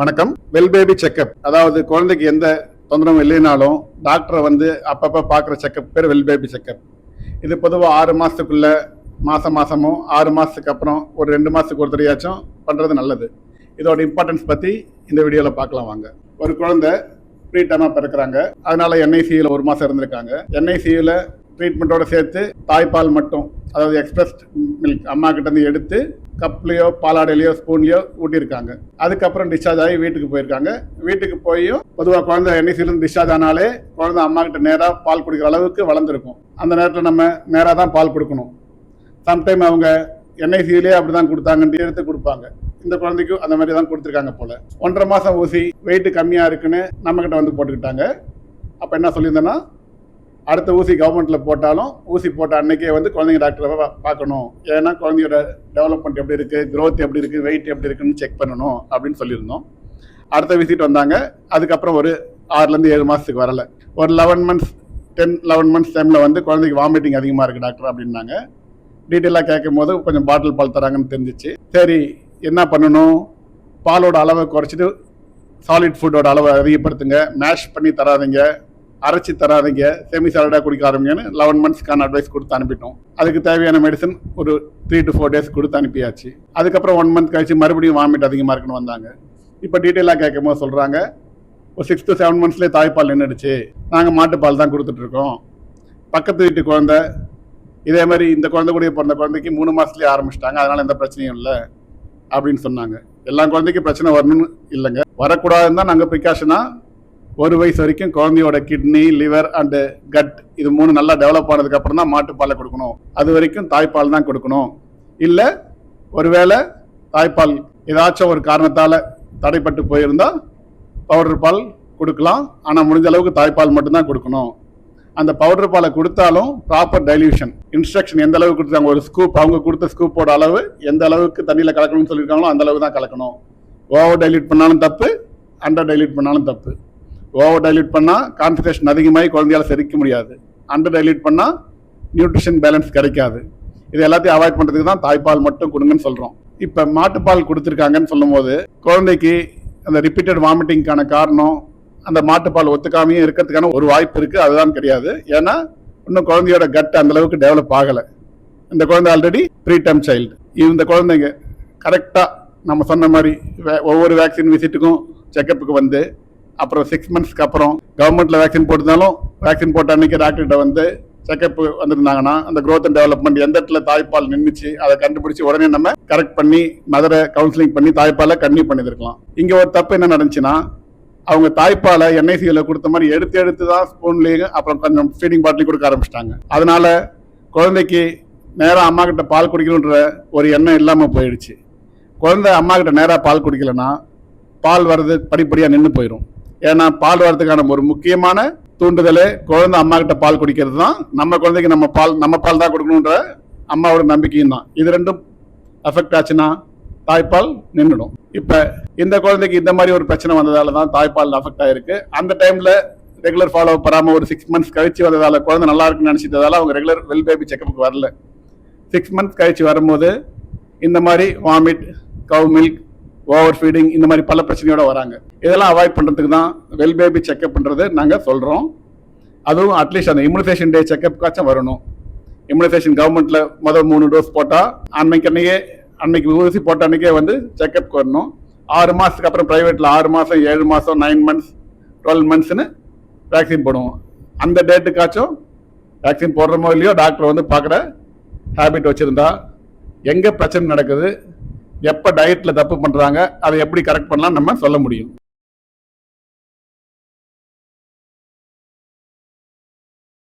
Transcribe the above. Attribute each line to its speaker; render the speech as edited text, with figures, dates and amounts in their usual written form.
Speaker 1: வணக்கம். Well baby checkup, அதாவது குழந்தைக்கு எந்த தொந்தரவும் இல்லைனாலும் டாக்டரை வந்து அப்பப்போ பார்க்குற செக்அப் பேர் வெல் பேபி செக்அப். இது பொதுவாக 6 மாதத்துக்குள்ள மாதமும் 6 மாதத்துக்கு அப்புறம் ஒரு 2 மாதத்துக்கு ஒரு தடையாச்சும் பண்ணுறது நல்லது. இதோட இம்பார்ட்டன்ஸ் பற்றி இந்த வீடியோவில் பார்க்கலாம் வாங்க. ஒரு குழந்தை ப்ரீ டேர்மாக பிறக்கிறாங்க, அதனால என்ஐசியூவில் 1 மாதம் இருந்திருக்காங்க. என்ஐசியூவில் ட்ரீட்மெண்ட்டோட சேர்த்து தாய்ப்பால் மட்டும், அதாவது எக்ஸ்பிரஸ் மில்க் அம்மா கிட்டேருந்து எடுத்து கப்லையோ பாலாடையிலையோ ஸ்பூன்லையோ ஊட்டியிருக்காங்க. அதுக்கப்புறம் டிஸ்சார்ஜ் ஆகி வீட்டுக்கு போயிருக்காங்க. வீட்டுக்கு போயும் பொதுவாக குழந்தை என்ஐசியூலேருந்து டிஸ்சார்ஜ் ஆனாலே குழந்தை அம்மா கிட்ட நேராக பால் குடிக்கிற அளவுக்கு வளர்ந்துருக்கும். அந்த நேரத்தில் நம்ம நேராக தான் பால் கொடுக்கணும். சம்டைம் அவங்க என்ஐசியூலேயே அப்படி தான் கொடுத்தாங்கன்னு எடுத்து கொடுப்பாங்க. இந்த குழந்தைக்கும் அந்த மாதிரி தான் கொடுத்துருக்காங்க போல. 1.5 மாதம் ஊசி வெயிட் கம்மியாக இருக்குன்னு நம்மக்கிட்ட வந்து போட்டுக்கிட்டாங்க. அப்போ என்ன சொல்லியிருந்தேன்னா, அடுத்த ஊசி கவர்மெண்ட்டில் போட்டாலும் ஊசி போட்ட அன்னைக்கே வந்து குழந்தைங்க டாக்டரை பார்க்கணும். ஏன்னா குழந்தையோட டெவலப்மெண்ட் எப்படி இருக்குது, க்ரோத் எப்படி இருக்குது, வெயிட் எப்படி இருக்குன்னு செக் பண்ணணும் அப்படின்னு சொல்லியிருந்தோம். அடுத்த விசிட் வந்தாங்க. அதுக்கப்புறம் ஒரு 6-7 மாதத்துக்கு வரலை. ஒரு 11 மந்த்ஸ் டைமில் வந்து குழந்தைக்கு வாமிட்டிங் அதிகமாக இருக்குது டாக்டர் அப்படின்னாங்க. டீட்டெயிலாக கேட்கும் போது கொஞ்சம் பாட்டில் பால் தராங்கன்னு தெரிஞ்சிச்சு. சரி, என்ன பண்ணணும், பாலோட அளவை குறைச்சிட்டு சாலிட் ஃபுட்டோட அளவை அதிகப்படுத்துங்க, மேஷ் பண்ணி தராதிங்க, அரைச்சி தராதிங்க, செமி சாலடாக குடிக்க ஆரம்பிங்கன்னு 11 மந்த்ஸ்க்கான அட்வைஸ் கொடுத்து அனுப்பிட்டோம். அதுக்கு தேவையான மெடிசன் ஒரு 3 to 4 days கொடுத்து அனுப்பியாச்சு. அதுக்கப்புறம் 1 மந்த் கழிச்சு மறுபடியும் வாமிட் அதிகமாக இருக்குன்னு வந்தாங்க. இப்போ டீட்டெயிலாக கேட்கும் போது சொல்கிறாங்க, ஒரு 6 to 7 monthsலேயே தாய்ப்பால் நின்றுடுச்சு, நாங்கள் மாட்டுப்பால் தான் கொடுத்துட்ருக்கோம். பக்கத்து வீட்டு குழந்தை இதே மாதிரி இந்த குழந்தை கூட பிறந்த குழந்தைக்கு 3 மாதத்துலேயே ஆரம்பிச்சிட்டாங்க, அதனால் எந்த பிரச்சனையும் இல்லை அப்படின்னு சொன்னாங்க. எல்லா குழந்தைக்கும் பிரச்சனை வரணும்னு இல்லைங்க, வரக்கூடாதுன்னு தான் நாங்கள் ப்ரிகாஷனாக 1 வயசு வரைக்கும் குழந்தையோட கிட்னி, லிவர் அண்டு கட் இது 3 நல்லா டெவலப் ஆனதுக்கு அப்புறம் தான் மாட்டுப்பாலை கொடுக்கணும். அது வரைக்கும் தாய்ப்பால் தான் கொடுக்கணும். இல்லை ஒருவேளை தாய்ப்பால் ஏதாச்சும் ஒரு காரணத்தால் தடைப்பட்டு போயிருந்தா பவுடர் பால் கொடுக்கலாம். ஆனால் முடிஞ்ச அளவுக்கு தாய்ப்பால் மட்டும்தான் கொடுக்கணும். அந்த பவுடர் பாலை கொடுத்தாலும் ப்ராப்பர் டைல்யூஷன் இன்ஸ்ட்ரக்ஷன் எந்த அளவுக்கு கொடுத்தாங்க, ஒரு ஸ்கூப், அவங்க கொடுத்த ஸ்கூப்போட அளவு எந்த அளவுக்கு தண்ணியில் கலக்கணும்னு சொல்லியிருக்காங்களோ அந்த அளவு தான் கலக்கணும். ஓவர் டைல்யூட் பண்ணாலும் தப்பு, அண்டர் டைல்யூட் பண்ணாலும் தப்பு. ஓவர் டைல்யூட் பண்ணால் கான்சன்ட்ரேஷன் அதிகமாகி குழந்தையால் செரிக்க முடியாது. அண்டர் டைல்யூட் பண்ணால் நியூட்ரிஷன் பேலன்ஸ் கிடைக்காது. இது எல்லாத்தையும் அவாய்ட் பண்ணுறதுக்கு தான் தாய்ப்பால் மட்டும் கொடுங்கன்னு சொல்கிறோம். இப்போ மாட்டுப்பால் கொடுத்துருக்காங்கன்னு சொல்லும் போது குழந்தைக்கு அந்த ரிப்பீட்டட் வாமிட்டிங்கான காரணம் அந்த மாட்டுப்பால் ஒத்துக்காமையே இருக்கிறதுக்கான ஒரு வாய்ப்பு இருக்குது. அதுதான் கிடையாது. ஏன்னா இன்னும் குழந்தையோட கட் அந்த அளவுக்கு டெவலப் ஆகலை. இந்த குழந்தை ஆல்ரெடி ப்ரீ டேர்ம் சைல்டு. இந்த குழந்தைங்க கரெக்டாக நம்ம சொன்ன மாதிரி ஒவ்வொரு வேக்சின் விசிட்டுக்கும் செக்கப்புக்கு வந்து அப்புறம் 6 மந்த்ஸ்க்கு அப்புறம் கவர்மெண்ட்டில் வேக்சின் போட்டிருந்தாலும் வேக்சின் போட்ட அன்றைக்கி டாக்டர்கிட்ட வந்து செக்கப் வந்திருந்தாங்கன்னா அந்த க்ரோத் அண்ட் டெவலப்மெண்ட் எந்த இடத்துல தாய்ப்பால் நின்றுச்சு அதை கண்டுபிடிச்சி உடனே நம்ம கரெக்ட் பண்ணி மதரை கவுன்சிலிங் பண்ணி தாய்ப்பாலை கன்டினியூ பண்ணியிருக்கலாம். இங்கே ஒரு தப்பு என்ன நடந்துச்சுன்னா, அவங்க தாய்ப்பாலை என்ஐசியூவில் கொடுத்த மாதிரி எடுத்து தான் ஸ்பூன்லேயும் அப்புறம் கொஞ்சம் ஃபீடிங் பாட்டிலையும் கொடுக்க ஆரம்பிச்சிட்டாங்க. அதனால குழந்தைக்கு நேராக அம்மா கிட்ட பால் குடிக்கணுன்ற ஒரு எண்ணம் இல்லாமல் போயிடுச்சு. குழந்தை அம்மா கிட்ட நேராக பால் குடிக்கலைன்னா பால் வர்றது படிப்படியாக நின்று போயிடும். ஏன்னா பால் வரதுக்கான ஒரு முக்கியமான தூண்டுதலே குழந்தை அம்மா கிட்ட பால் குடிக்கிறது தான். நம்ம குழந்தைக்கு நம்ம பால் தான் கொடுக்கணுன்ற அம்மாவோட நம்பிக்கையும் தான். இது ரெண்டும் அஃபெக்ட் ஆச்சுன்னா தாய்ப்பால் நின்றுடும். இப்போ இந்த குழந்தைக்கு இந்த மாதிரி ஒரு பிரச்சனை வந்ததால தான் தாய்ப்பால் அஃபெக்ட் ஆயிருக்கு. அந்த டைமில் ரெகுலர் ஃபாலோ பண்ணாமல் ஒரு 6 மந்த்ஸ் கழிச்சு வந்ததால குழந்தை நல்லா இருக்குன்னு நினச்சிட்டதால அவங்க ரெகுலர் வெல் பேபி செக்கப்புக்கு வரல. 6 மந்த்ஸ் கழிச்சு வரும்போது இந்த மாதிரி vomit, cow milk, over feeding இந்த மாதிரி பல பிரச்சனையோட வராங்க. இதெல்லாம் அவாய்ட் பண்ணுறதுக்கு தான் வெல் பேபி செக்அப் பண்ணுறது நாங்கள் சொல்கிறோம். அதுவும் அட்லீஸ்ட் அந்த இம்யூனைசேஷன் டே செக்அப்காச்சும் வரணும். இம்யூனைசேஷன் கவர்மெண்ட்டில் முதல் 3 டோஸ் போட்டால் அன்னைக்கு ஊசி போட்ட அன்றைக்கே வந்து செக்அப்க்கு வரணும். 6 மாதத்துக்கு அப்புறம் ப்ரைவேட்டில் 6 மாதம், 7 மாதம், 9 மந்த்ஸ், 12 மந்த்ஸ்னு வேக்சின் போடுவோம். அந்த டேட்டுக்காச்சும் வேக்சின் போடுறமோ இல்லையோ டாக்டர் வந்து பார்க்குற ஹேபிட் வச்சுருந்தா எங்கே பிரச்சனை நடக்குது, எப்போ டயட்டில் தப்பு பண்ணுறாங்க, அதை எப்படி கரெக்ட் பண்ணலாம் நம்ம சொல்ல முடியும்.